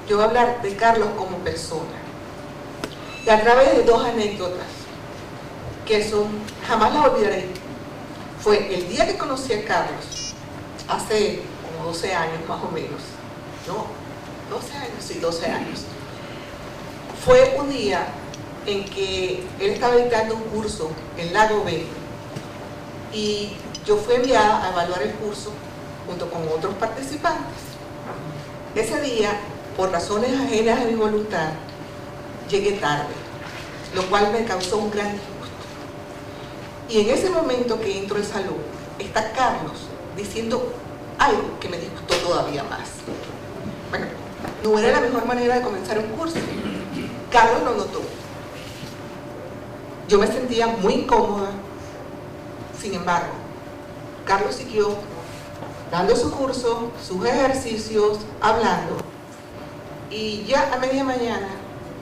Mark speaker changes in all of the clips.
Speaker 1: yo voy a hablar de Carlos como persona. Y a través de dos anécdotas que jamás las olvidaré. Fue el día que conocí a Carlos, hace como 12 años más o menos. No, 12 años, sí, 12 años. Fue un día en que él estaba dictando un curso en Lago B y yo fui enviada a evaluar el curso junto con otros participantes. Ese día, por razones ajenas a mi voluntad, llegué tarde, lo cual me causó un gran disgusto. Y en ese momento que entro al salón, está Carlos diciendo algo que me disgustó todavía más. Bueno, no era la mejor manera de comenzar un curso. Carlos lo notó. Yo me sentía muy incómoda. Sin embargo, Carlos siguió dando su curso, sus ejercicios, hablando. Y ya a media mañana,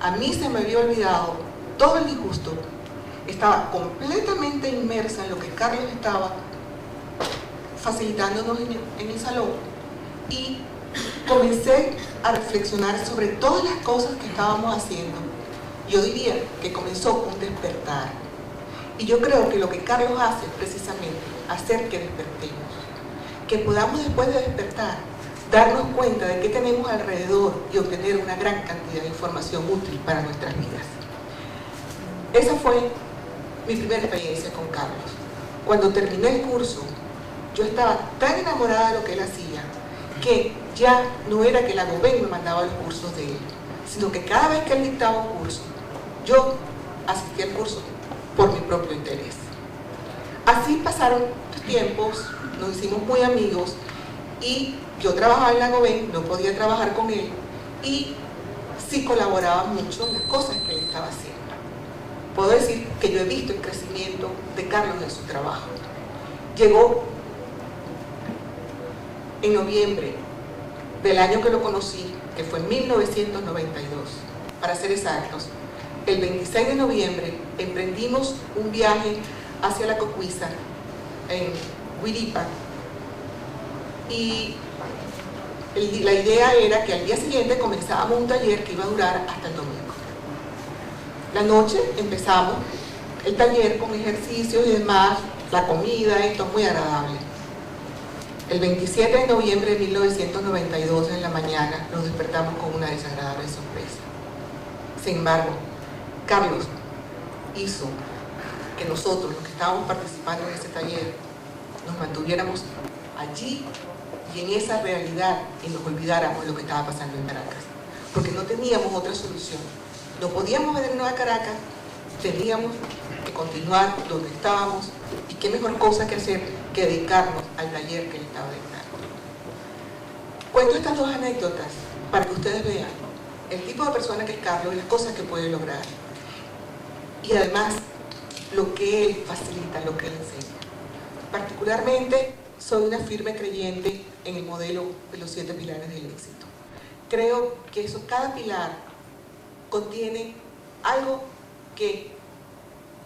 Speaker 1: a mí se me había olvidado todo el disgusto. Estaba completamente inmersa en lo que Carlos estaba facilitándonos en el salón y comencé a reflexionar sobre todas las cosas que estábamos haciendo. Yo diría que comenzó un despertar. Y yo creo que lo que Carlos hace es precisamente hacer que despertemos. Que podamos después de despertar darnos cuenta de qué tenemos alrededor y obtener una gran cantidad de información útil para nuestras vidas. Esa fue mi primera experiencia con Carlos. Cuando terminé el curso, yo estaba tan enamorada de lo que él hacía que ya no era que la GOBEN me mandaba los cursos de él, sino que cada vez que él dictaba un curso, yo asistía al curso por mi propio interés. Así pasaron los tiempos, nos hicimos muy amigos y yo trabajaba en la GOBEN, no podía trabajar con él y sí colaboraba mucho en las cosas que él estaba haciendo. Puedo decir que yo he visto el crecimiento de Carlos en su trabajo. Llegó en noviembre del año que lo conocí, que fue en 1992, para ser exactos. El 26 de noviembre emprendimos un viaje hacia la Cocuiza, en Huiripa, y la idea era que al día siguiente comenzábamos un taller que iba a durar hasta el domingo. La noche empezamos el taller con ejercicios y demás, la comida, esto muy agradable. El 27 de noviembre de 1992 en la mañana nos despertamos con una desagradable sorpresa. Sin embargo, Carlos hizo que nosotros, los que estábamos participando en ese taller, nos mantuviéramos allí y en esa realidad y nos olvidáramos de lo que estaba pasando en Caracas, porque no teníamos otra solución. No podíamos venirnos a Caracas, teníamos que continuar donde estábamos y qué mejor cosa que hacer que dedicarnos al taller que él estaba dictando. Cuento estas dos anécdotas para que ustedes vean el tipo de persona que es Carlos y las cosas que puede lograr y además lo que él facilita, lo que él enseña. Particularmente soy una firme creyente en el modelo de los 7 pilares del éxito. Creo que cada pilar contiene algo que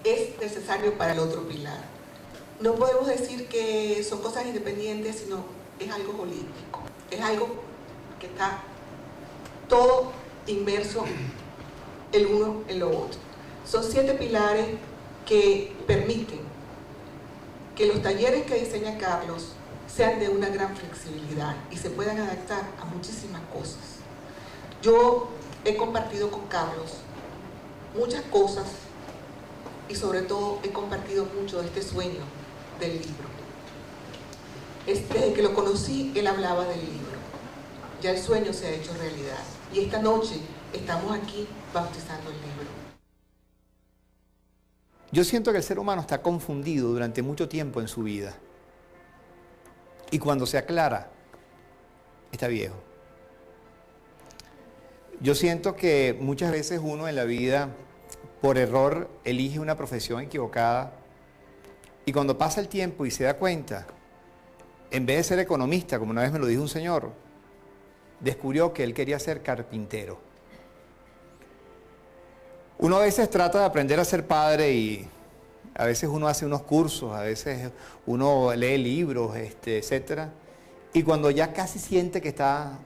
Speaker 1: es necesario para el otro pilar. No podemos decir que son cosas independientes, sino es algo holístico, es algo que está todo inmerso el uno en lo otro. Son 7 pilares que permiten que los talleres que diseña Carlos sean de una gran flexibilidad y se puedan adaptar a muchísimas cosas. Yo he compartido con Carlos muchas cosas y sobre todo he compartido mucho de este sueño del libro. Desde que lo conocí, él hablaba del libro. Ya el sueño se ha hecho realidad y esta noche estamos aquí bautizando el libro.
Speaker 2: Yo siento que el ser humano está confundido durante mucho tiempo en su vida y cuando se aclara, está viejo. Yo siento que muchas veces uno en la vida, por error, elige una profesión equivocada y cuando pasa el tiempo y se da cuenta, en vez de ser economista, como una vez me lo dijo un señor, descubrió que él quería ser carpintero. Uno a veces trata de aprender a ser padre y a veces uno hace unos cursos, a veces uno lee libros, etcétera, y cuando ya casi siente que está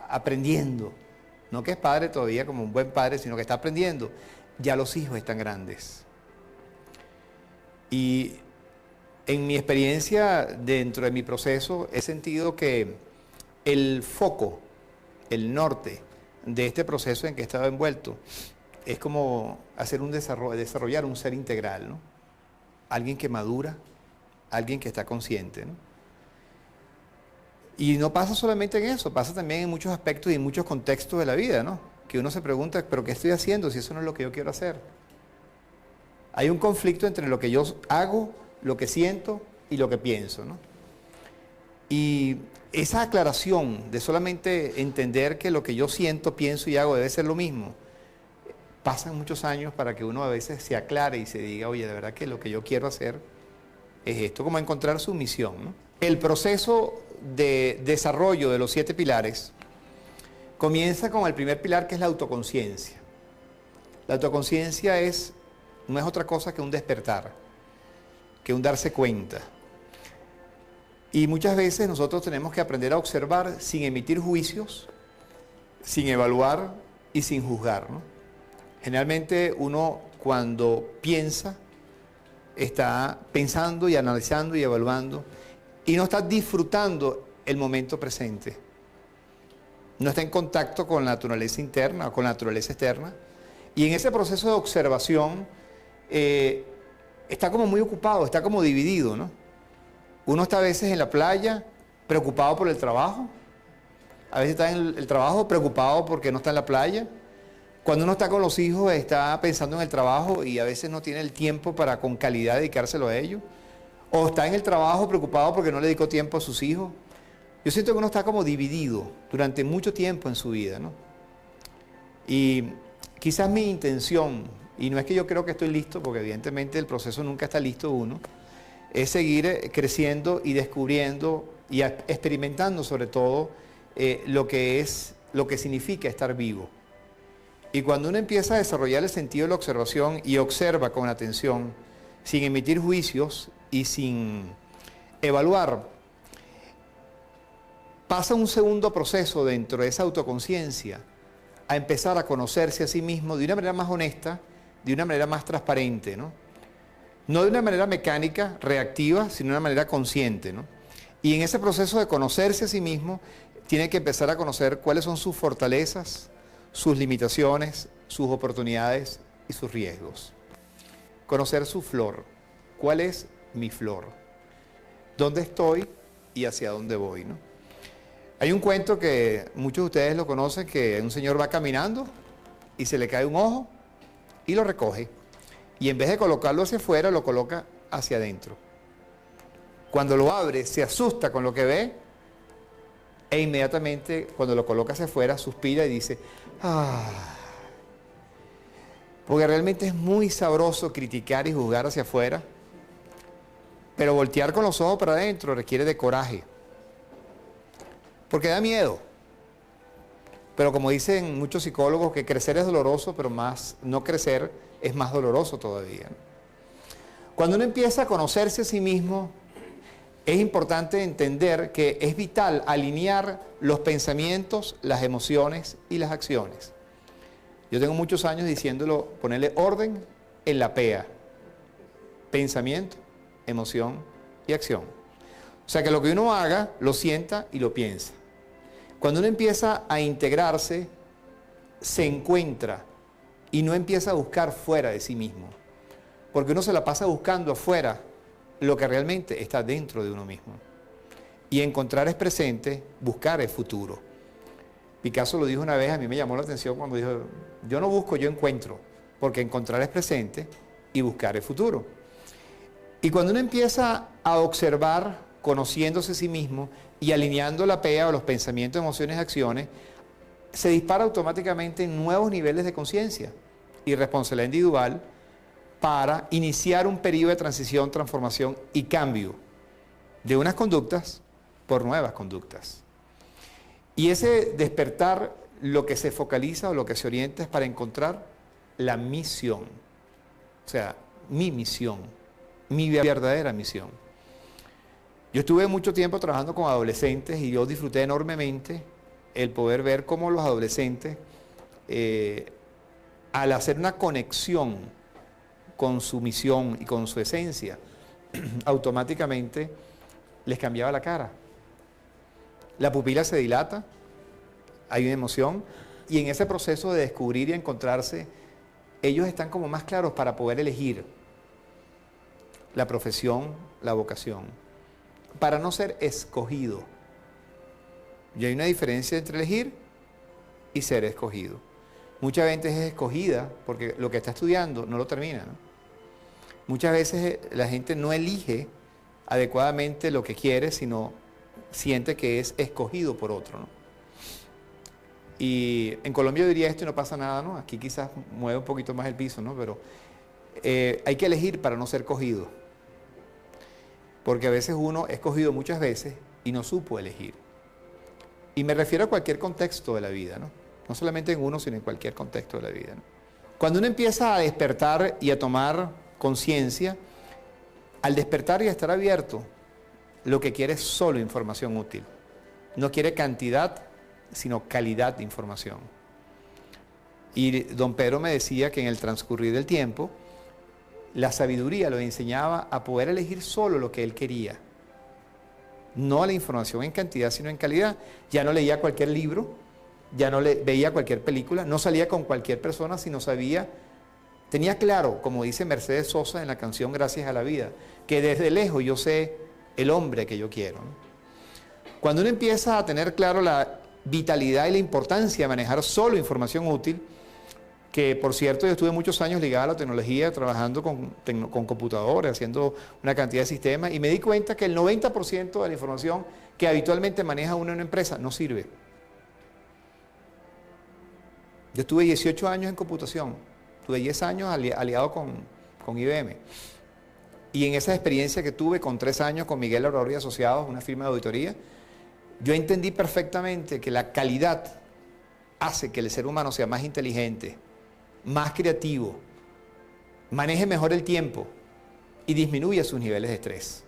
Speaker 2: aprendiendo, no que es padre todavía como un buen padre, sino que está aprendiendo, ya los hijos están grandes. Y en mi experiencia, dentro de mi proceso, he sentido que el foco, el norte de este proceso en que he estado envuelto, es como hacer un desarrollar un ser integral, ¿no? Alguien que madura, alguien que está consciente, ¿no? Y no pasa solamente en eso, pasa también en muchos aspectos y en muchos contextos de la vida, ¿no? Que uno se pregunta, ¿pero qué estoy haciendo si eso no es lo que yo quiero hacer? Hay un conflicto entre lo que yo hago, lo que siento y lo que pienso, ¿no? Y esa aclaración de solamente entender que lo que yo siento, pienso y hago debe ser lo mismo, pasan muchos años para que uno a veces se aclare y se diga, oye, de verdad que lo que yo quiero hacer es esto, como encontrar su misión, ¿no? El proceso de desarrollo de los 7 pilares comienza con el primer pilar, que es la autoconciencia. La autoconciencia no es otra cosa que un despertar, que un darse cuenta. Y muchas veces nosotros tenemos que aprender a observar sin emitir juicios, sin evaluar y sin juzgar, ¿no? Generalmente uno cuando piensa, está pensando y analizando y evaluando y no está disfrutando el momento presente. No está en contacto con la naturaleza interna o con la naturaleza externa. Y en ese proceso de observación está como muy ocupado, está como dividido, ¿no? Uno está a veces en la playa preocupado por el trabajo, a veces está en el trabajo preocupado porque no está en la playa. Cuando uno está con los hijos está pensando en el trabajo y a veces no tiene el tiempo para con calidad dedicárselo a ellos. O está en el trabajo preocupado porque no le dedicó tiempo a sus hijos. Yo siento que uno está como dividido durante mucho tiempo en su vida, ¿no? Y quizás mi intención, y no es que yo creo que estoy listo, porque evidentemente el proceso nunca está listo uno, es seguir creciendo y descubriendo y experimentando sobre todo lo que significa estar vivo. Y cuando uno empieza a desarrollar el sentido de la observación y observa con atención, sin emitir juicios y sin evaluar, pasa un segundo proceso dentro de esa autoconciencia a empezar a conocerse a sí mismo de una manera más honesta, de una manera más transparente, ¿no? No de una manera mecánica, reactiva, sino de una manera consciente, ¿no? Y en ese proceso de conocerse a sí mismo, tiene que empezar a conocer cuáles son sus fortalezas, sus limitaciones, sus oportunidades y sus riesgos. Conocer su flor. ¿Cuál es mi flor? ¿Dónde estoy y hacia dónde voy, ¿no? Hay un cuento que muchos de ustedes lo conocen, que un señor va caminando y se le cae un ojo y lo recoge. Y en vez de colocarlo hacia afuera, lo coloca hacia adentro. Cuando lo abre, se asusta con lo que ve e inmediatamente cuando lo coloca hacia afuera, suspira y dice, ¡ah! Porque realmente es muy sabroso criticar y juzgar hacia afuera, pero voltear con los ojos para adentro requiere de coraje, porque da miedo. Pero como dicen muchos psicólogos, que crecer es doloroso, pero no crecer es más doloroso todavía. Cuando uno empieza a conocerse a sí mismo, es importante entender que es vital alinear los pensamientos, las emociones y las acciones. Yo tengo muchos años diciéndolo, ponerle orden en la PEA. Pensamiento, emoción y acción. O sea que lo que uno haga, lo sienta y lo piensa. Cuando uno empieza a integrarse, se encuentra y no empieza a buscar fuera de sí mismo. Porque uno se la pasa buscando afuera lo que realmente está dentro de uno mismo. Y encontrar es presente, buscar es futuro. Picasso lo dijo una vez, a mí me llamó la atención cuando dijo, yo no busco, yo encuentro, porque encontrar es presente y buscar es futuro. Y cuando uno empieza a observar, conociéndose a sí mismo y alineando la PEA o los pensamientos, emociones, acciones, se dispara automáticamente en nuevos niveles de conciencia y responsabilidad individual para iniciar un periodo de transición, transformación y cambio de unas conductas por nuevas conductas. Y ese despertar, lo que se focaliza o lo que se orienta es para encontrar la misión. O sea, mi misión, mi verdadera misión. Yo estuve mucho tiempo trabajando con adolescentes y yo disfruté enormemente el poder ver cómo los adolescentes al hacer una conexión con su misión y con su esencia, automáticamente les cambiaba la cara. La pupila se dilata, hay una emoción, y en ese proceso de descubrir y encontrarse, ellos están como más claros para poder elegir la profesión, la vocación, para no ser escogido. Y hay una diferencia entre elegir y ser escogido. Muchas veces es escogida porque lo que está estudiando no lo termina, ¿no? Muchas veces la gente no elige adecuadamente lo que quiere, sino siente que es escogido por otro, ¿no? Y en Colombia yo diría esto y no pasa nada, ¿no? Aquí quizás mueve un poquito más el piso, ¿no? Pero hay que elegir para no ser cogido. Porque a veces uno es cogido muchas veces y no supo elegir. Y me refiero a cualquier contexto de la vida, ¿no? No solamente en uno, sino en cualquier contexto de la vida, ¿no? Cuando uno empieza a despertar y a tomar conciencia, al despertar y a estar abierto, lo que quiere es solo información útil. No quiere cantidad, sino calidad de información. Y don Pedro me decía que en el transcurrir del tiempo, la sabiduría lo enseñaba a poder elegir solo lo que él quería. No la información en cantidad, sino en calidad. Ya no leía cualquier libro, ya no veía cualquier película, no salía con cualquier persona, sino sabía, tenía claro, como dice Mercedes Sosa en la canción Gracias a la Vida, que desde lejos yo sé el hombre que yo quiero, ¿no? Cuando uno empieza a tener claro la vitalidad y la importancia de manejar solo información útil, que por cierto yo estuve muchos años ligado a la tecnología, trabajando con computadores, haciendo una cantidad de sistemas, y me di cuenta que el 90% de la información que habitualmente maneja uno en una empresa no sirve. Yo estuve 18 años en computación, tuve 10 años aliado con IBM, y en esa experiencia que tuve con 3 años con Miguel Aurora y Asociados, una firma de auditoría, yo entendí perfectamente que la calidad hace que el ser humano sea más inteligente, más creativo, maneje mejor el tiempo y disminuya sus niveles de estrés.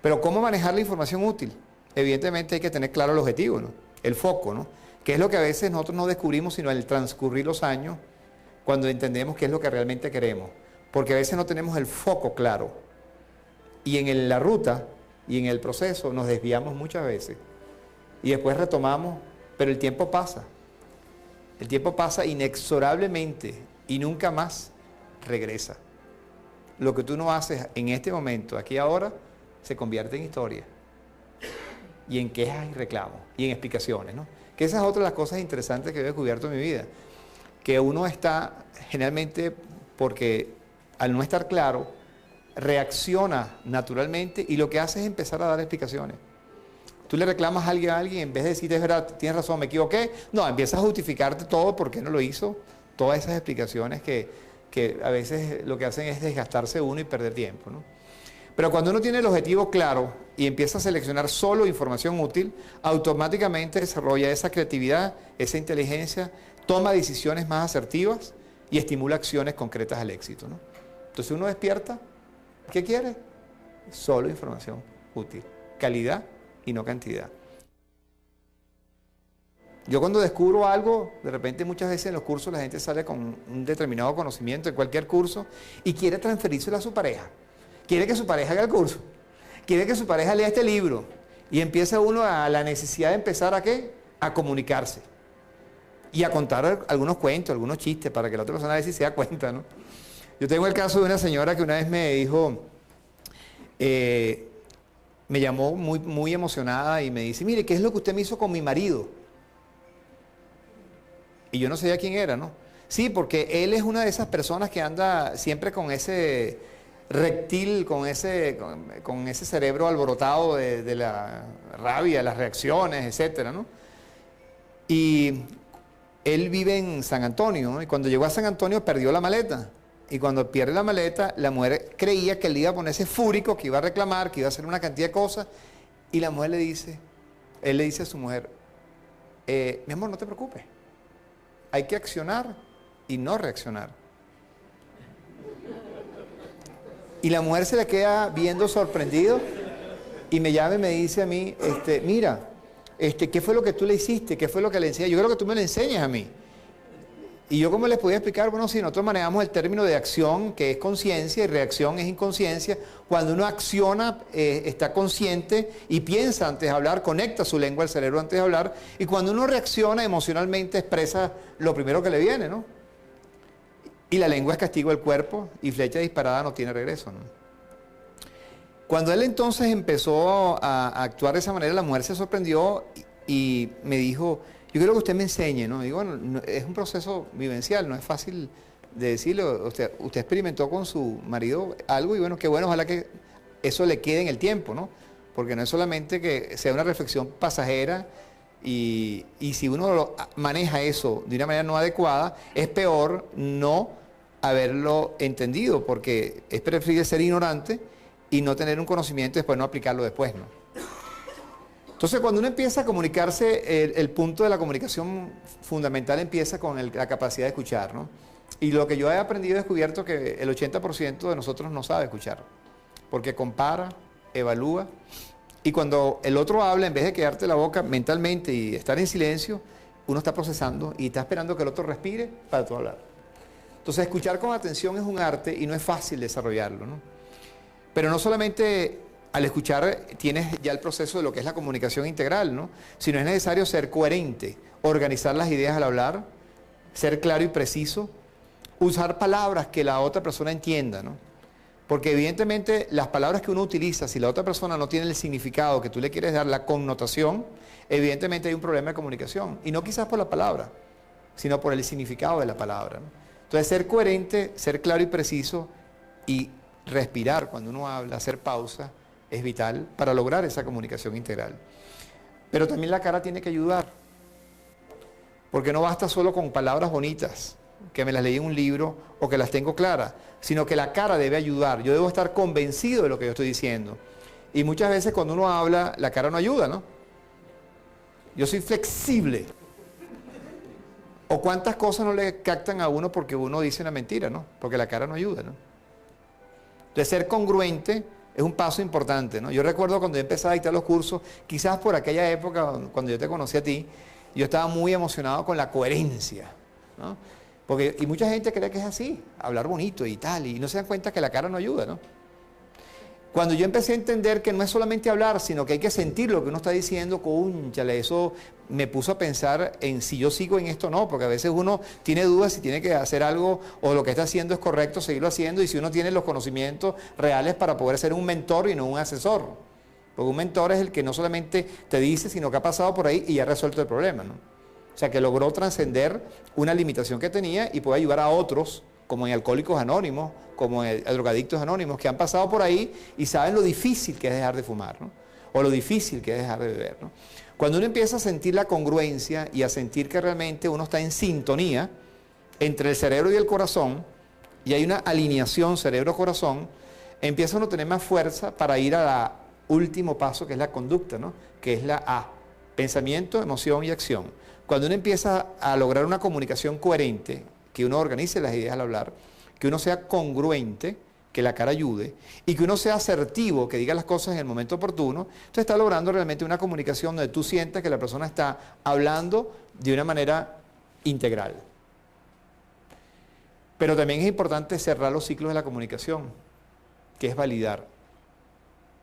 Speaker 2: Pero ¿cómo manejar la información útil? Evidentemente hay que tener claro el objetivo, ¿no? El foco, ¿no? Que es lo que a veces nosotros no descubrimos sino al transcurrir los años, cuando entendemos qué es lo que realmente queremos. Porque a veces no tenemos el foco claro. Y en la ruta y en el proceso nos desviamos muchas veces. Y después retomamos, pero el tiempo pasa. El tiempo pasa inexorablemente y nunca más regresa. Lo que tú no haces en este momento, aquí ahora, se convierte en historia. Y en quejas y reclamos, y en explicaciones, ¿no? Que esa es otra de las cosas interesantes que he descubierto en mi vida. Que uno está generalmente, porque al no estar claro, reacciona naturalmente y lo que hace es empezar a dar explicaciones. Tú le reclamas a alguien, en vez de decirte, es verdad, tienes razón, me equivoqué, no, empiezas a justificarte todo por qué no lo hizo, todas esas explicaciones que a veces lo que hacen es desgastarse uno y perder tiempo, ¿no? Pero cuando uno tiene el objetivo claro y empieza a seleccionar solo información útil, automáticamente desarrolla esa creatividad, esa inteligencia, toma decisiones más asertivas y estimula acciones concretas al éxito, ¿no? Entonces uno despierta, ¿qué quiere? Solo información útil, calidad y no cantidad. Yo cuando descubro algo, de repente muchas veces en los cursos la gente sale con un determinado conocimiento de cualquier curso y quiere transferírselo a su pareja. Quiere que su pareja haga el curso, quiere que su pareja lea este libro y empieza uno a la necesidad de empezar ¿a qué? A comunicarse y a contar algunos cuentos, algunos chistes para que la otra persona a ver si se da cuenta, ¿no? Yo tengo el caso de una señora que una vez me dijo, me llamó muy emocionada y me dice, mire, ¿qué es lo que usted me hizo con mi marido? Y yo no sabía quién era, ¿no? Sí, porque él es una de esas personas que anda siempre con ese reptil, con ese cerebro alborotado de la rabia, las reacciones, etcétera, ¿no? Y él vive en San Antonio, ¿no? Y cuando llegó a San Antonio perdió la maleta. Y cuando pierde la maleta, la mujer creía que él iba a ponerse fúrico, que iba a reclamar, que iba a hacer una cantidad de cosas. Y la mujer él le dice a su mujer, mi amor, no te preocupes. Hay que accionar y no reaccionar. Y la mujer se le queda viendo sorprendido y me llama y me dice a mí, mira, ¿qué fue lo que tú le hiciste? ¿Qué fue lo que le enseñé? Yo creo que tú me lo enseñas a mí. Y yo, ¿cómo les podía explicar? Bueno, si nosotros manejamos el término de acción, que es conciencia, y reacción es inconsciencia, cuando uno acciona, está consciente y piensa antes de hablar, conecta su lengua al cerebro antes de hablar, y cuando uno reacciona emocionalmente expresa lo primero que le viene, ¿no? Y la lengua es castigo del cuerpo, y flecha disparada no tiene regreso, ¿no? Cuando él entonces empezó a actuar de esa manera, la mujer se sorprendió y me dijo: yo quiero que usted me enseñe, ¿no? Digo, bueno, es un proceso vivencial, no es fácil de decirlo. Usted experimentó con su marido algo y bueno, qué bueno, ojalá que eso le quede en el tiempo, ¿no? Porque no es solamente que sea una reflexión pasajera y si uno maneja eso de una manera no adecuada, es peor no haberlo entendido, porque es preferible ser ignorante y no tener un conocimiento y después no aplicarlo después, ¿no? Entonces, cuando uno empieza a comunicarse, el punto de la comunicación fundamental empieza con la capacidad de escuchar, ¿no? Y lo que yo he aprendido, he descubierto que el 80% de nosotros no sabe escuchar, porque compara, evalúa, y cuando el otro habla, en vez de quedarte la boca mentalmente y estar en silencio, uno está procesando y está esperando que el otro respire para tú hablar. Entonces, escuchar con atención es un arte y no es fácil desarrollarlo, ¿no? Pero no solamente al escuchar tienes ya el proceso de lo que es la comunicación integral, ¿no? Sino es necesario ser coherente, organizar las ideas al hablar, ser claro y preciso, usar palabras que la otra persona entienda, ¿no? Porque evidentemente las palabras que uno utiliza, si la otra persona no tiene el significado que tú le quieres dar, la connotación, evidentemente hay un problema de comunicación. Y no quizás por la palabra, sino por el significado de la palabra, ¿no? Entonces, ser coherente, ser claro y preciso y respirar cuando uno habla, hacer pausa, es vital para lograr esa comunicación integral. Pero también la cara tiene que ayudar, porque no basta solo con palabras bonitas, que me las leí en un libro o que las tengo claras, sino que la cara debe ayudar. Yo debo estar convencido de lo que yo estoy diciendo. Y muchas veces cuando uno habla, la cara no ayuda, ¿no? Yo soy flexible. O cuántas cosas no le captan a uno porque uno dice una mentira, ¿no? Porque la cara no ayuda, ¿no? Entonces, ser congruente es un paso importante, ¿no? Yo recuerdo cuando yo empecé a dictar los cursos, quizás por aquella época, cuando yo te conocí a ti, yo estaba muy emocionado con la coherencia, ¿no? Porque, y mucha gente cree que es así, hablar bonito y tal, y no se dan cuenta que la cara no ayuda, ¿no? Cuando yo empecé a entender que no es solamente hablar, sino que hay que sentir lo que uno está diciendo, cónchale, eso me puso a pensar en si yo sigo en esto o no, porque a veces uno tiene dudas si tiene que hacer algo o lo que está haciendo es correcto, seguirlo haciendo, y si uno tiene los conocimienos reales para poder ser un mentor y no un asesor. Porque un mentor es el que no solamente te dice, sino que ha pasado por ahí y ha resuelto el problema, ¿no? O sea, que logró trascender una limitación que tenía y puede ayudar a otros, como en Alcohólicos Anónimos, como en Drogadictos Anónimos, que han pasado por ahí y saben lo difícil que es dejar de fumar, ¿no? O lo difícil que es dejar de beber, ¿no? Cuando uno empieza a sentir la congruencia y a sentir que realmente uno está en sintonía entre el cerebro y el corazón, y hay una alineación cerebro-corazón, empieza uno a tener más fuerza para ir al último paso, que es la conducta, ¿no? Que es la A, pensamiento, emoción y acción. Cuando uno empieza a lograr una comunicación coherente, que uno organice las ideas al hablar, que uno sea congruente, que la cara ayude, y que uno sea asertivo, que diga las cosas en el momento oportuno, entonces está logrando realmente una comunicación donde tú sientas que la persona está hablando de una manera integral. Pero también es importante cerrar los ciclos de la comunicación, que es validar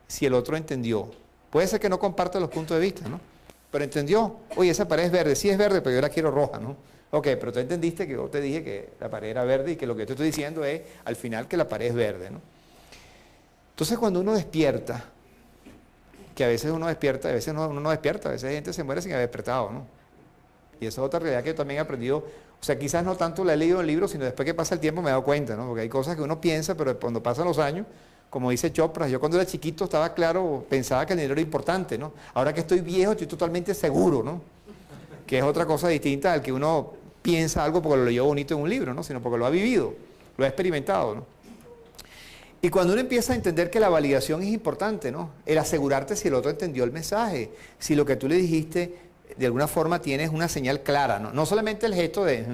Speaker 2: si el otro entendió. Puede ser que no comparta los puntos de vista, ¿no? Pero entendió, oye, esa pared es verde, sí es verde, pero yo la quiero roja, ¿no? Ok, pero tú entendiste que yo te dije que la pared era verde y que lo que te estoy diciendo es, al final, que la pared es verde, ¿no? Entonces, cuando uno despierta, que a veces uno despierta, a veces uno no despierta, a veces la gente se muere sin haber despertado, ¿no? Y esa es otra realidad que yo también he aprendido, o sea, quizás no tanto la he leído en el libro, sino después que pasa el tiempo me he dado cuenta, ¿no? Porque hay cosas que uno piensa, pero cuando pasan los años, como dice Chopra, yo cuando era chiquito estaba claro, pensaba que el dinero era importante, ¿no? Ahora que estoy viejo, estoy totalmente seguro, ¿no? Que es otra cosa distinta al que uno piensa algo porque lo leyó bonito en un libro, ¿no? Sino porque lo ha vivido, lo ha experimentado, ¿no? Y cuando uno empieza a entender que la validación es importante, ¿no? El asegurarte si el otro entendió el mensaje, si lo que tú le dijiste de alguna forma tienes una señal clara, ¿no? No solamente el gesto de,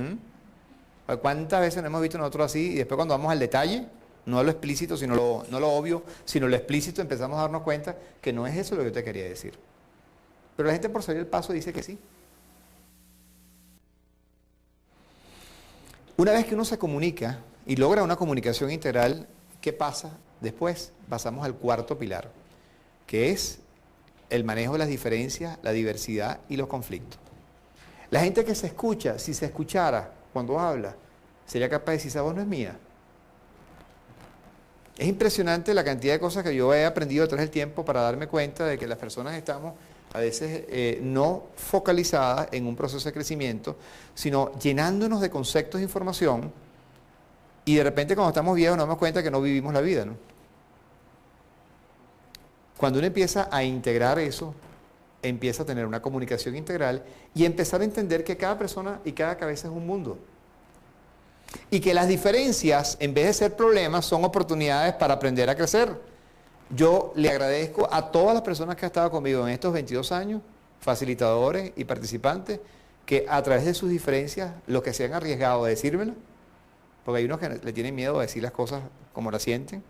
Speaker 2: ¿cuántas veces nos hemos visto nosotros así? Y después cuando vamos al detalle, no lo explícito, sino no lo obvio, sino lo explícito, empezamos a darnos cuenta que no es eso lo que yo te quería decir. Pero la gente por salir el paso dice que sí. Una vez que uno se comunica y logra una comunicación integral, ¿qué pasa después? Pasamos al cuarto pilar, que es el manejo de las diferencias, la diversidad y los conflictos. La gente que se escucha, si se escuchara cuando habla, sería capaz de decir, esa voz no es mía. Es impresionante la cantidad de cosas que yo he aprendido a través del tiempo para darme cuenta de que las personas estamos a veces no focalizadas en un proceso de crecimiento, sino llenándonos de conceptos de información, y de repente cuando estamos viejos nos damos cuenta que no vivimos la vida, ¿no? Cuando uno empieza a integrar eso, empieza a tener una comunicación integral y empezar a entender que cada persona y cada cabeza es un mundo. Y que las diferencias, en vez de ser problemas, son oportunidades para aprender a crecer. Yo le agradezco a todas las personas que han estado conmigo en estos 22 años, facilitadores y participantes, que a través de sus diferencias, los que se han arriesgado a decírmelo, porque hay unos que le tienen miedo a decir las cosas como las sienten,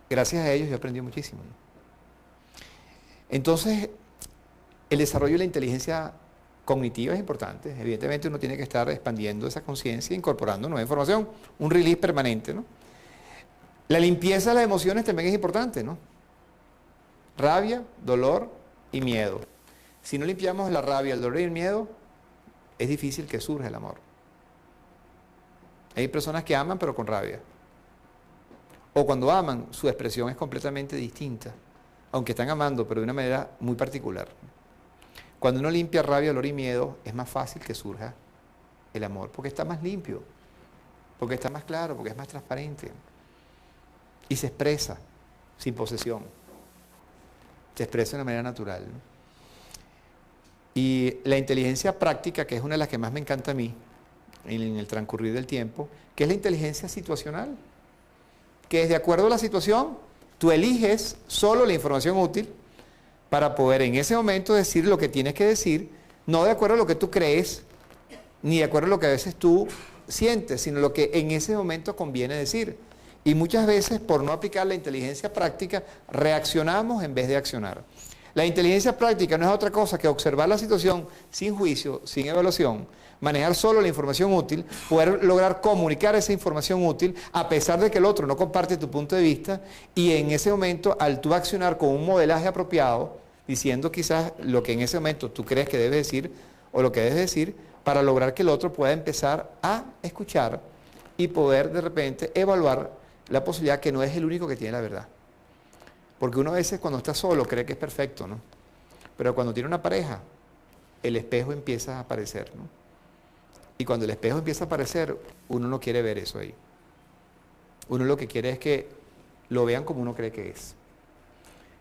Speaker 2: gracias a ellos yo aprendí muchísimo. Entonces, el desarrollo de la inteligencia cognitiva es importante. Evidentemente uno tiene que estar expandiendo esa conciencia, incorporando nueva información, un release permanente, ¿no? La limpieza de las emociones también es importante, ¿no? Rabia, dolor y miedo. Si no limpiamos la rabia, el dolor y el miedo, es difícil que surja el amor. Hay personas que aman pero con rabia. O cuando aman, su expresión es completamente distinta, aunque están amando, pero de una manera muy particular. Cuando uno limpia rabia, dolor y miedo, es más fácil que surja el amor, porque está más limpio, porque está más claro, porque es más transparente. Y se expresa sin posesión. Se expresa de una manera natural, ¿no? Y la inteligencia práctica, que es una de las que más me encanta a mí, en el transcurrir del tiempo, que es la inteligencia situacional, que es de acuerdo a la situación, tú eliges solo la información útil para poder en ese momento decir lo que tienes que decir, no de acuerdo a lo que tú crees, ni de acuerdo a lo que a veces tú sientes, sino lo que en ese momento conviene decir. Y muchas veces, por no aplicar la inteligencia práctica, reaccionamos en vez de accionar. La inteligencia práctica no es otra cosa que observar la situación sin juicio, sin evaluación, manejar solo la información útil, poder lograr comunicar esa información útil a pesar de que el otro no comparte tu punto de vista, y en ese momento, al tú accionar con un modelaje apropiado, diciendo quizás lo que en ese momento tú crees que debes decir o lo que debes decir, para lograr que el otro pueda empezar a escuchar y poder de repente evaluar la posibilidad que no es el único que tiene la verdad. Porque uno a veces cuando está solo cree que es perfecto, ¿no? Pero cuando tiene una pareja, el espejo empieza a aparecer, ¿no? Y cuando el espejo empieza a aparecer, uno no quiere ver eso ahí. Uno lo que quiere es que lo vean como uno cree que es.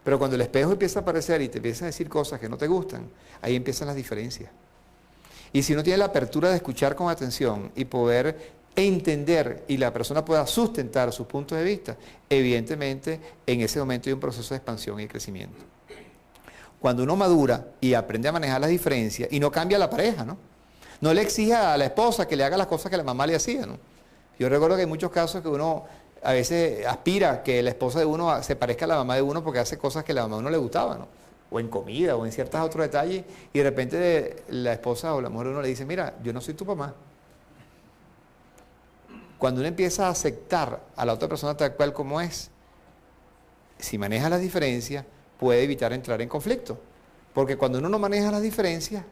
Speaker 2: Pero cuando el espejo empieza a aparecer y te empiezan a decir cosas que no te gustan, ahí empiezan las diferencias. Y si uno tiene la apertura de escuchar con atención y poder entender y la persona pueda sustentar sus puntos de vista, evidentemente en ese momento hay un proceso de expansión y crecimiento. Cuando uno madura y aprende a manejar las diferencias y no cambia la pareja, ¿no? No le exija a la esposa que le haga las cosas que la mamá le hacía, ¿no? Yo recuerdo que hay muchos casos que uno a veces aspira que la esposa de uno se parezca a la mamá de uno porque hace cosas que a la mamá de uno le gustaba, ¿no? O en comida o en ciertos otros detalles, y de repente la esposa o la mujer de uno le dice, mira, yo no soy tu mamá. Cuando uno empieza a aceptar a la otra persona tal cual como es, si maneja las diferencias, puede evitar entrar en conflicto. Porque cuando uno no maneja las diferencias,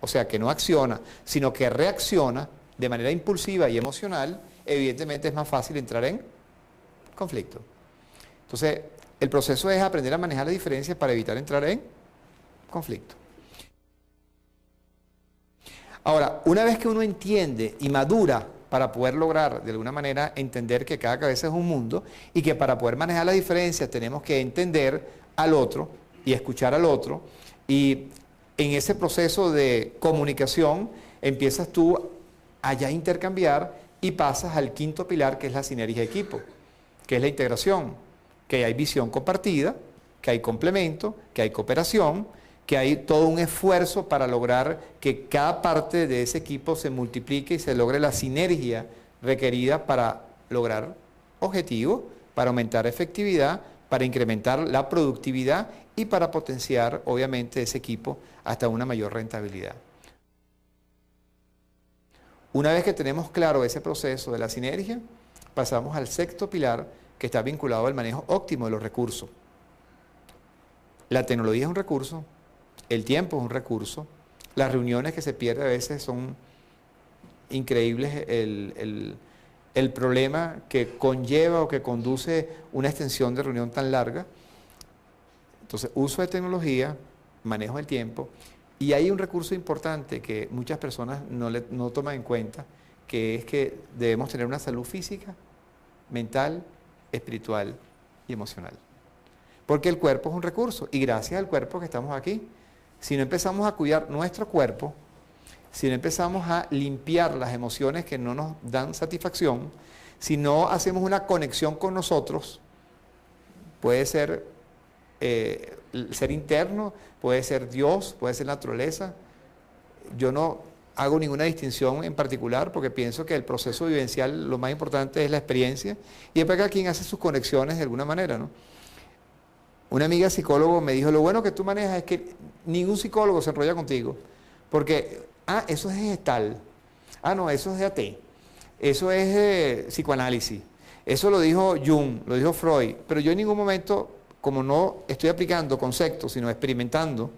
Speaker 2: o sea, que no acciona, sino que reacciona de manera impulsiva y emocional, evidentemente es más fácil entrar en conflicto. Entonces, el proceso es aprender a manejar las diferencias para evitar entrar en conflicto. Ahora, una vez que uno entiende y madura para poder lograr de alguna manera entender que cada cabeza es un mundo y que para poder manejar las diferencias tenemos que entender al otro y escuchar al otro, y en ese proceso de comunicación empiezas tú a ya intercambiar y pasas al quinto pilar, que es la sinergia de equipo, que es la integración, que hay visión compartida, que hay complemento, que hay cooperación, que hay todo un esfuerzo para lograr que cada parte de ese equipo se multiplique y se logre la sinergia requerida para lograr objetivos, para aumentar efectividad, para incrementar la productividad y para potenciar, obviamente, ese equipo hasta una mayor rentabilidad. Una vez que tenemos claro ese proceso de la sinergia, pasamos al sexto pilar, que está vinculado al manejo óptimo de los recursos. La tecnología es un recurso, el tiempo es un recurso, las reuniones que se pierden a veces son increíbles, el problema que conlleva o que conduce una extensión de reunión tan larga. Entonces, uso de tecnología, manejo del tiempo, y hay un recurso importante que muchas personas no toman en cuenta, que es que debemos tener una salud física, mental, espiritual y emocional. Porque el cuerpo es un recurso, y gracias al cuerpo que estamos aquí. Si no empezamos a cuidar nuestro cuerpo, si no empezamos a limpiar las emociones que no nos dan satisfacción, si no hacemos una conexión con nosotros, puede ser el ser interno, puede ser Dios, puede ser naturaleza. Yo no hago ninguna distinción en particular porque pienso que el proceso vivencial, lo más importante es la experiencia, y después cada quien hace sus conexiones de alguna manera, ¿no? Una amiga psicólogo me dijo, lo bueno que tú manejas es que ningún psicólogo se enrolla contigo, porque, eso es gestal, no, eso es de AT, eso es psicoanálisis, eso lo dijo Jung, lo dijo Freud, pero yo en ningún momento, como no estoy aplicando conceptos, sino experimentando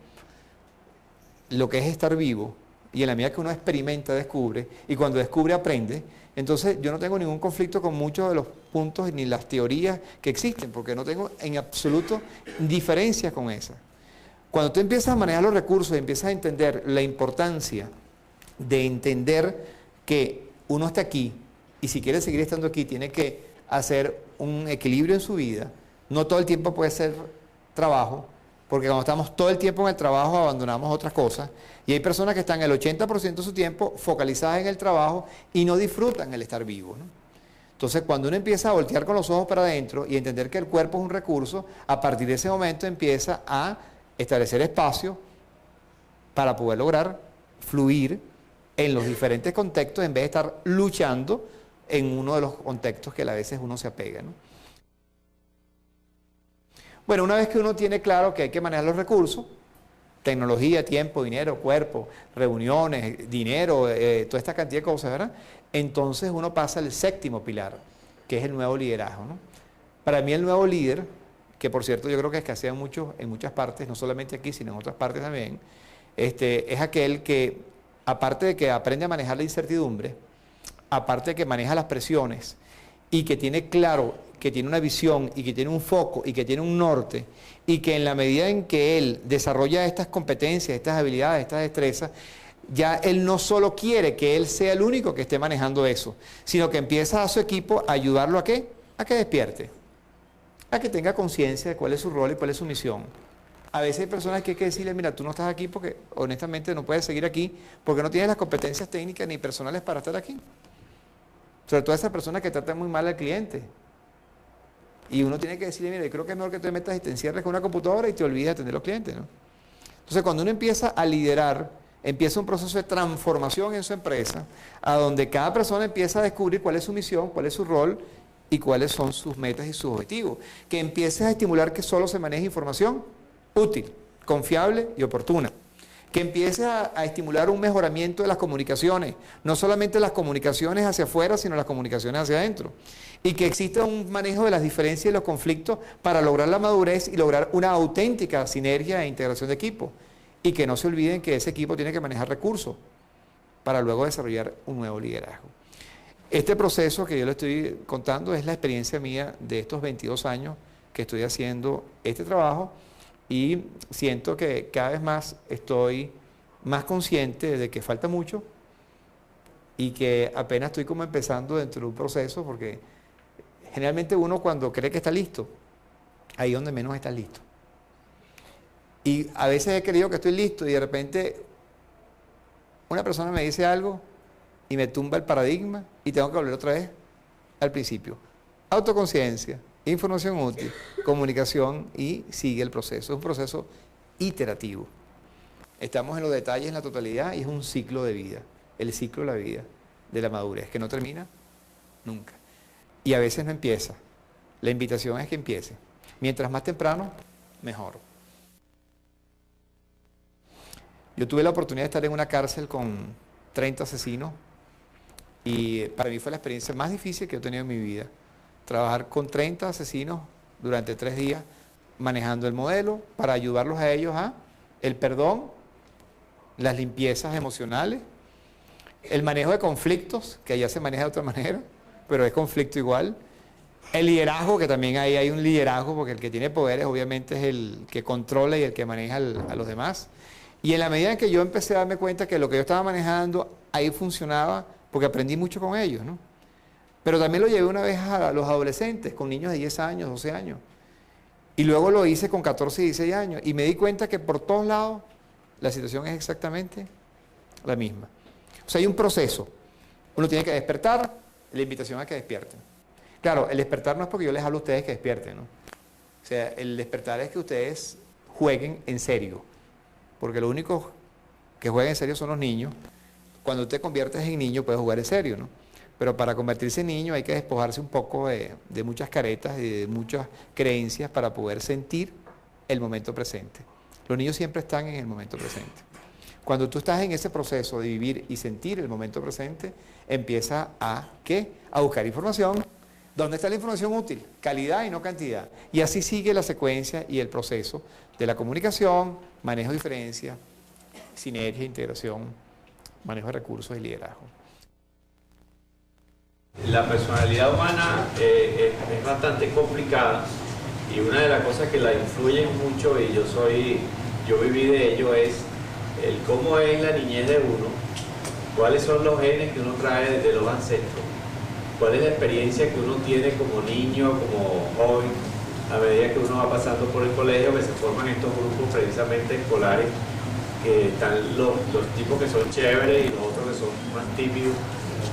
Speaker 2: lo que es estar vivo, y en la medida que uno experimenta, descubre, y cuando descubre, aprende. Entonces yo no tengo ningún conflicto con muchos de los puntos ni las teorías que existen, porque no tengo en absoluto diferencias con esas. Cuando tú empiezas a manejar los recursos y empiezas a entender la importancia de entender que uno está aquí, y si quiere seguir estando aquí, tiene que hacer un equilibrio en su vida. No todo el tiempo puede ser trabajo, porque cuando estamos todo el tiempo en el trabajo abandonamos otras cosas, y hay personas que están el 80% de su tiempo focalizadas en el trabajo y no disfrutan el estar vivo, ¿no? Entonces, cuando uno empieza a voltear con los ojos para adentro y entender que el cuerpo es un recurso, a partir de ese momento empieza a establecer espacio para poder lograr fluir en los diferentes contextos en vez de estar luchando en uno de los contextos que a veces uno se apega, ¿no? Bueno, una vez que uno tiene claro que hay que manejar los recursos, tecnología, tiempo, dinero, cuerpo, reuniones, dinero, toda esta cantidad de cosas, ¿verdad? Entonces uno pasa al séptimo pilar, que es el nuevo liderazgo, ¿no? Para mí el nuevo líder, que por cierto yo creo que escasea mucho en muchas partes, no solamente aquí, sino en otras partes también, es aquel que, aparte de que aprende a manejar la incertidumbre, aparte de que maneja las presiones, y que tiene claro, que tiene una visión, y que tiene un foco, y que tiene un norte, y que en la medida en que él desarrolla estas competencias, estas habilidades, estas destrezas, ya él no solo quiere que él sea el único que esté manejando eso, sino que empieza a su equipo a ayudarlo ¿a qué? A que despierte, a que tenga conciencia de cuál es su rol y cuál es su misión. A veces hay personas que hay que decirle, mira, tú no estás aquí porque honestamente no puedes seguir aquí, porque no tienes las competencias técnicas ni personales para estar aquí. Sobre todo esas personas que tratan muy mal al cliente. Y uno tiene que decirle, mira, yo creo que es mejor que te metas y te encierres con una computadora y te olvides de atender a los clientes, ¿no? Entonces, cuando uno empieza a liderar, empieza un proceso de transformación en su empresa, a donde cada persona empieza a descubrir cuál es su misión, cuál es su rol y cuáles son sus metas y sus objetivos. Que empieces a estimular que solo se maneje información útil, confiable y oportuna. Que empiece a estimular un mejoramiento de las comunicaciones, no solamente las comunicaciones hacia afuera, sino las comunicaciones hacia adentro. Y que exista un manejo de las diferencias y los conflictos para lograr la madurez y lograr una auténtica sinergia e integración de equipo. Y que no se olviden que ese equipo tiene que manejar recursos para luego desarrollar un nuevo liderazgo. Este proceso que yo le estoy contando es la experiencia mía de estos 22 años que estoy haciendo este trabajo, y siento que cada vez más estoy más consciente de que falta mucho y que apenas estoy como empezando dentro de un proceso, porque generalmente uno cuando cree que está listo, ahí es donde menos está listo. Y a veces he creído que estoy listo y de repente una persona me dice algo y me tumba el paradigma y tengo que volver otra vez al principio. Autoconciencia, información útil, comunicación, y sigue el proceso. Es un proceso iterativo. Estamos en los detalles, en la totalidad, y es un ciclo de vida. El ciclo de la vida, de la madurez, que no termina nunca. Y a veces no empieza. La invitación es que empiece. Mientras más temprano, mejor. Yo tuve la oportunidad de estar en una cárcel con 30 asesinos Y para mí fue la experiencia más difícil que he tenido en mi vida. Trabajar con 30 asesinos durante 3 días, manejando el modelo para ayudarlos a ellos a el perdón, las limpiezas emocionales, el manejo de conflictos, que allá se maneja de otra manera, pero es conflicto igual. El liderazgo, que también ahí hay un liderazgo, porque el que tiene poderes obviamente es el que controla y el que maneja a los demás. Y en la medida en que yo empecé a darme cuenta que lo que yo estaba manejando ahí funcionaba, porque aprendí mucho con ellos, ¿no? Pero también lo llevé una vez a los adolescentes, con niños de 10 años, 12 años. Y luego lo hice con 14 y 16 años. Y me di cuenta que por todos lados la situación es exactamente la misma. O sea, hay un proceso. Uno tiene que despertar, la invitación a que despierten. Claro, el despertar no es porque yo les hablo a ustedes que despierten, ¿no? O sea, el despertar es que ustedes jueguen en serio. Porque lo único que juega en serio son los niños. Cuando te conviertes en niño puedes jugar en serio, ¿no? Pero para convertirse en niño hay que despojarse un poco de muchas caretas y de muchas creencias para poder sentir el momento presente. Los niños siempre están en el momento presente. Cuando tú estás en ese proceso de vivir y sentir el momento presente, empieza a, ¿qué? A buscar información. ¿Dónde está la información útil? Calidad y no cantidad. Y así sigue la secuencia y el proceso de la comunicación, manejo de diferencias, sinergia, integración, manejo de recursos y liderazgo.
Speaker 3: La personalidad humana es bastante complicada y una de las cosas que la influyen mucho, y yo viví de ello, es el cómo es la niñez de uno, cuáles son los genes que uno trae de los ancestros, cuál es la experiencia que uno tiene como niño, como joven, a medida que uno va pasando por el colegio, que se forman estos grupos precisamente escolares, que están los tipos que son chéveres y los otros que son más tímidos.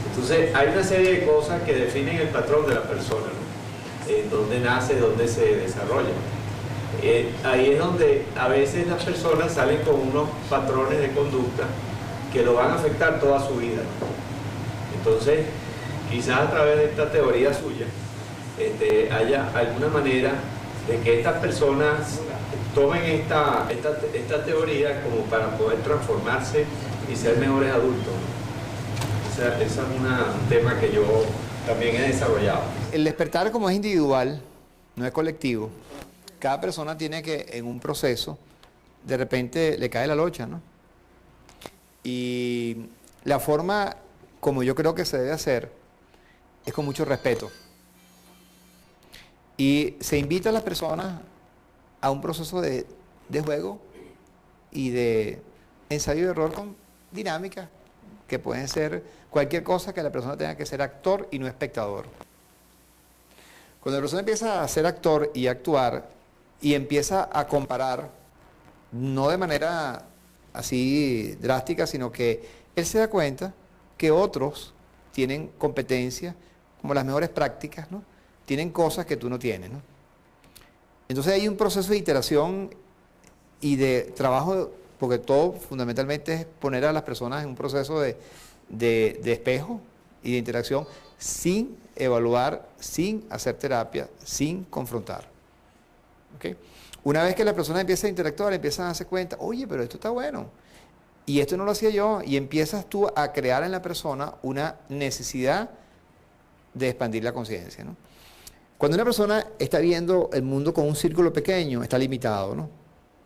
Speaker 3: Entonces hay una serie de cosas que definen el patrón de la persona, ¿no? Dónde nace, dónde se desarrolla. Ahí es donde a veces las personas salen con unos patrones de conducta que lo van a afectar toda su vida, ¿no? Entonces, quizás a través de esta teoría suya haya alguna manera de que estas personas tomen esta teoría como para poder transformarse y ser mejores adultos, ¿no? Ese es un tema que yo también he desarrollado.
Speaker 2: El despertar, como es individual, no es colectivo, cada persona tiene que, en un proceso, de repente le cae la locha, ¿no? Y la forma como yo creo que se debe hacer es con mucho respeto. Y se invita a las personas a un proceso de juego y de ensayo y error con dinámicas que pueden ser cualquier cosa que la persona tenga que ser actor y no espectador. Cuando la persona empieza a ser actor y actuar y empieza a comparar, no de manera así drástica, sino que él se da cuenta que otros tienen competencias, como las mejores prácticas, ¿no? Tienen cosas que tú no tienes, ¿no? Entonces hay un proceso de iteración y de trabajo, porque todo fundamentalmente es poner a las personas en un proceso de espejo y de interacción sin evaluar, sin hacer terapia, sin confrontar. ¿Okay? Una vez que la persona empieza a interactuar, empiezan a darse cuenta, oye, pero esto está bueno, y esto no lo hacía yo, y empiezas tú a crear en la persona una necesidad de expandir la conciencia, ¿no? Cuando una persona está viendo el mundo con un círculo pequeño, está limitado, ¿no?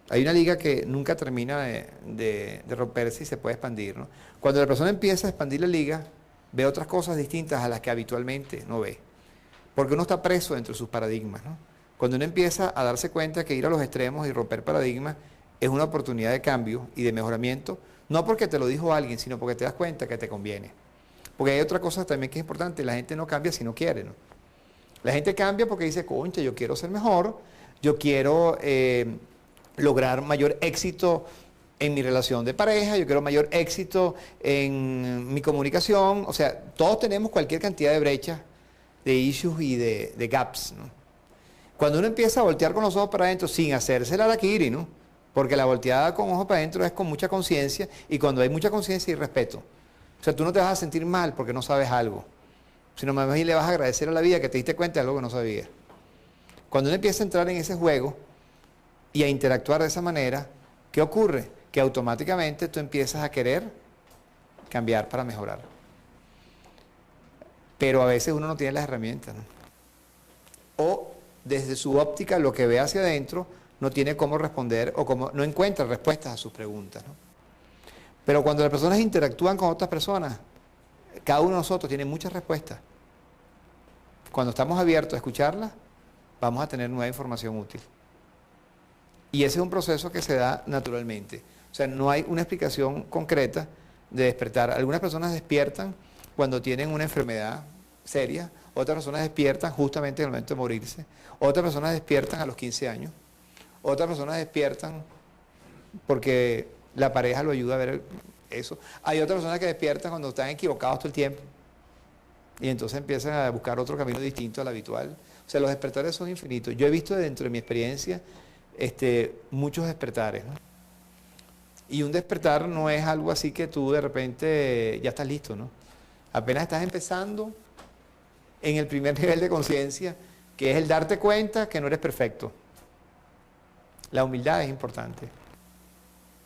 Speaker 2: Hay una liga que nunca termina de romperse y se puede expandir, ¿no? Cuando la persona empieza a expandir la liga, ve otras cosas distintas a las que habitualmente no ve, porque uno está preso dentro de sus paradigmas, ¿no? Cuando uno empieza a darse cuenta que ir a los extremos y romper paradigmas es una oportunidad de cambio y de mejoramiento, no porque te lo dijo alguien, sino porque te das cuenta que te conviene. Porque hay otra cosa también que es importante, la gente no cambia si no quiere, ¿no? La gente cambia porque dice, concha, yo quiero ser mejor, yo quiero lograr mayor éxito en mi relación de pareja, yo quiero mayor éxito en mi comunicación. O sea, todos tenemos cualquier cantidad de brechas, de issues y de gaps, ¿no? Cuando uno empieza a voltear con los ojos para adentro sin hacerse la harakiri, ¿no? Porque la volteada con ojos para adentro es con mucha conciencia, y cuando hay mucha conciencia y respeto. O sea, tú no te vas a sentir mal porque no sabes algo, sino más bien le vas a agradecer a la vida que te diste cuenta de algo que no sabías. Cuando uno empieza a entrar en ese juego y a interactuar de esa manera, ¿qué ocurre? Que automáticamente tú empiezas a querer cambiar para mejorar. pero a veces uno no tiene las herramientas, ¿no? O desde su óptica, lo que ve hacia adentro, no tiene cómo responder o no encuentra respuestas a sus preguntas, ¿no? Pero cuando las personas interactúan con otras personas, cada uno de nosotros tiene muchas respuestas. Cuando estamos abiertos a escucharlas, vamos a tener nueva información útil. Y ese es un proceso que se da naturalmente. O sea, no hay una explicación concreta de despertar. Algunas personas despiertan cuando tienen una enfermedad seria, otras personas despiertan justamente en el momento de morirse, otras personas despiertan a los 15 años, otras personas despiertan porque la pareja lo ayuda a ver eso. Hay otras personas que despiertan cuando están equivocados todo el tiempo y entonces empiezan a buscar otro camino distinto al habitual. O sea, los despertares son infinitos. Yo he visto dentro de mi experiencia muchos despertares, ¿no? Y un despertar no es algo así que tú de repente ya estás listo, ¿no? Apenas estás empezando en el primer nivel de conciencia, que es el darte cuenta que no eres perfecto. La humildad es importante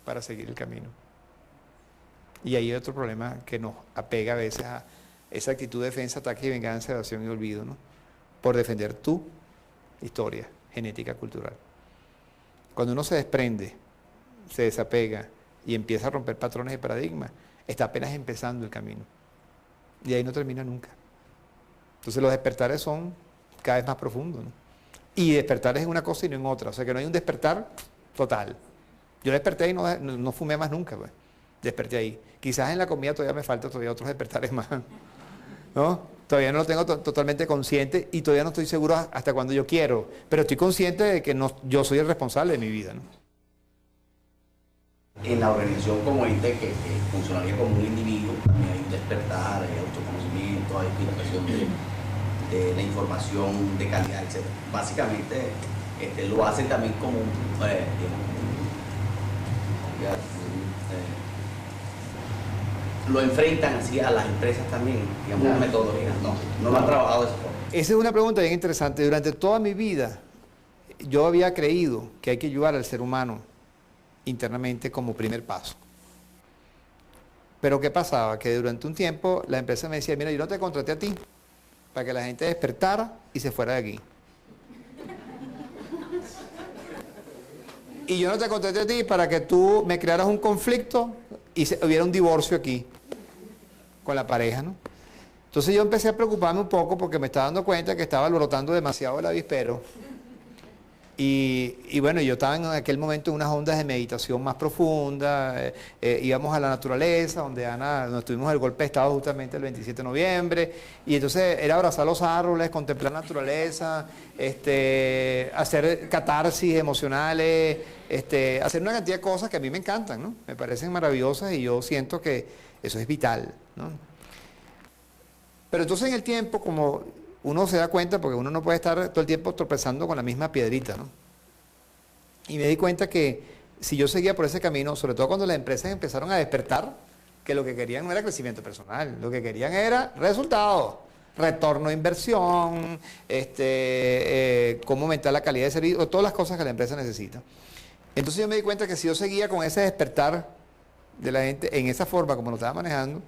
Speaker 2: para seguir el camino. Y ahí hay otro problema que nos apega a veces a esa actitud de defensa, ataque y venganza, evasión y olvido, ¿no? Por defender tu historia genética, cultural. Cuando uno se desprende, se desapega y empieza a romper patrones de paradigma, está apenas empezando el camino. Y ahí no termina nunca. Entonces los despertares son cada vez más profundos, ¿no? Y despertar es en una cosa y no en otra. O sea que no hay un despertar total. Yo desperté y no fumé más nunca, pues. Desperté ahí. Quizás en la comida todavía me falta todavía otros despertares más, ¿no? Todavía no lo tengo totalmente consciente y todavía no estoy seguro hasta cuando yo quiero. Pero estoy consciente de que yo soy el responsable de mi vida, ¿no?
Speaker 4: En la organización como ente que funcionaría como un individuo, también hay un despertar, hay autoconocimiento, hay explicación de la información de calidad, etc. Básicamente lo hacen también como lo enfrentan así a las empresas también, digamos, una metodología. No lo han trabajado de esa forma.
Speaker 2: Esa es una pregunta bien interesante. Durante toda mi vida yo había creído que hay que ayudar al ser humano internamente como primer paso. Pero ¿qué pasaba? Que durante un tiempo la empresa me decía, mira, yo no te contraté a ti para que la gente despertara y se fuera de aquí. Y yo no te contraté a ti para que tú me crearas un conflicto y hubiera un divorcio aquí con la pareja, ¿no? Entonces yo empecé a preocuparme un poco porque me estaba dando cuenta que estaba alborotando demasiado el avispero. Y bueno, yo estaba en aquel momento en unas ondas de meditación más profundas, íbamos a la naturaleza, donde nos tuvimos el golpe de estado justamente el 27 de noviembre, y entonces era abrazar los árboles, contemplar la naturaleza, hacer catarsis emocionales, hacer una cantidad de cosas que a mí me encantan, ¿no? Me parecen maravillosas y yo siento que eso es vital, ¿no? Pero entonces en el tiempo, como uno se da cuenta, porque uno no puede estar todo el tiempo tropezando con la misma piedrita, ¿no? Y me di cuenta que si yo seguía por ese camino, sobre todo cuando las empresas empezaron a despertar, que lo que querían no era crecimiento personal, lo que querían era resultados, retorno de inversión, cómo aumentar la calidad de servicio, todas las cosas que la empresa necesita. Entonces yo me di cuenta que si yo seguía con ese despertar de la gente en esa forma como lo estaba manejando,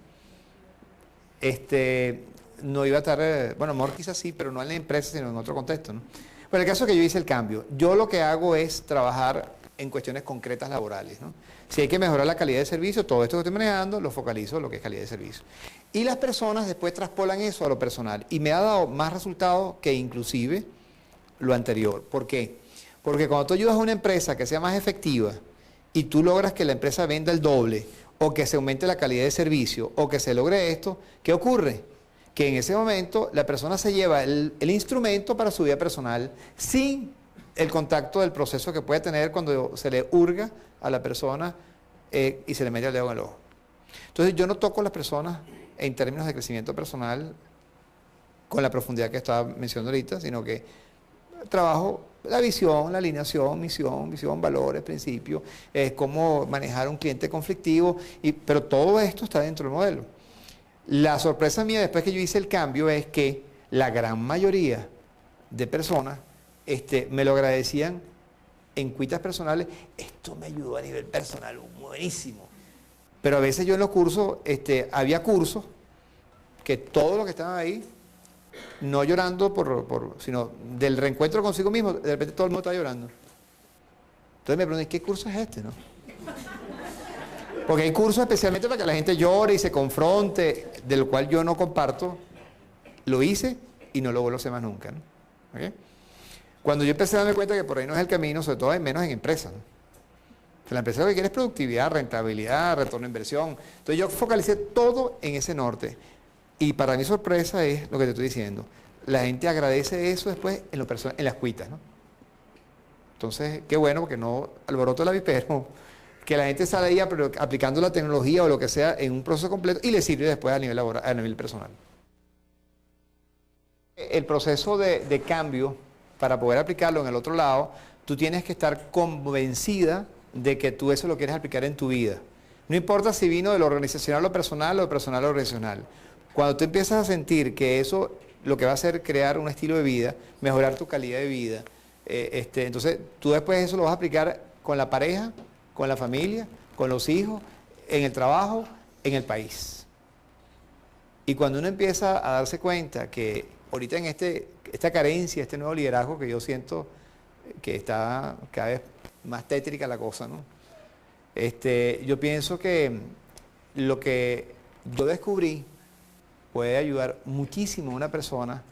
Speaker 2: no iba a estar, bueno, amor quizás sí, pero no en la empresa, sino en otro contexto, ¿no? Bueno, el caso es que yo hice el cambio. Yo lo que hago es trabajar en cuestiones concretas laborales, ¿no? Si hay que mejorar la calidad de servicio, todo esto que estoy manejando, lo focalizo en lo que es calidad de servicio. Y las personas después traspolan eso a lo personal. Y me ha dado más resultados que inclusive lo anterior. ¿Por qué? Porque cuando tú ayudas a una empresa que sea más efectiva y tú logras que la empresa venda el doble, o que se aumente la calidad de servicio, o que se logre esto, ¿qué ocurre? Que en ese momento la persona se lleva el instrumento para su vida personal sin el contacto del proceso que puede tener cuando se le hurga a la persona y se le mete el dedo en el ojo. Entonces yo no toco a las personas en términos de crecimiento personal con la profundidad que estaba mencionando ahorita, sino que trabajo la visión, la alineación, visión, valores, principios, cómo manejar a un cliente conflictivo, pero todo esto está dentro del modelo. La sorpresa mía después que yo hice el cambio es que la gran mayoría de personas me lo agradecían en cuitas personales. Esto me ayudó a nivel personal, buenísimo. Pero a veces yo en los cursos, había cursos que todo lo que estaban ahí no llorando sino del reencuentro consigo mismo, de repente todo el mundo está llorando. Entonces me pregunté, ¿qué curso es este, no? Porque hay cursos especialmente para que la gente llore y se confronte, del cual yo no comparto. Lo hice y no lo vuelvo a hacer más nunca, ¿no? ¿Okay? Cuando yo empecé a darme cuenta que por ahí no es el camino, sobre todo menos en empresas, ¿no? O sea, la empresa lo que quiere es productividad, rentabilidad, retorno de inversión. Entonces yo focalicé todo en ese norte. Y para mi sorpresa es lo que te estoy diciendo. La gente agradece eso después en las cuitas, ¿no? Entonces, qué bueno, porque no alboroto el avispero, que la gente sale ahí aplicando la tecnología o lo que sea en un proceso completo y le sirve después a nivel laboral, a nivel personal. El proceso de cambio, para poder aplicarlo en el otro lado, tú tienes que estar convencida de que tú eso lo quieres aplicar en tu vida. No importa si vino de lo organizacional a lo personal o de personal a lo organizacional. Cuando tú empiezas a sentir que eso lo que va a hacer es crear un estilo de vida, mejorar tu calidad de vida, entonces tú después eso lo vas a aplicar con la pareja, con la familia, con los hijos, en el trabajo, en el país. Y cuando uno empieza a darse cuenta que ahorita en esta carencia, este nuevo liderazgo que yo siento que está cada vez más tétrica la cosa, ¿no? Yo pienso que lo que yo descubrí puede ayudar muchísimo a una persona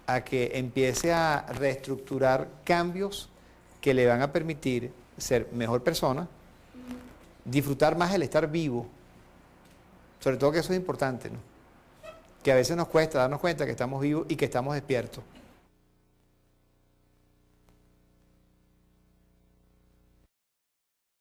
Speaker 2: a que empiece a reestructurar cambios que le van a permitir ser mejor persona, disfrutar más el estar vivo, sobre todo que eso es importante, ¿no? Que a veces nos cuesta darnos cuenta que estamos vivos y que estamos despiertos.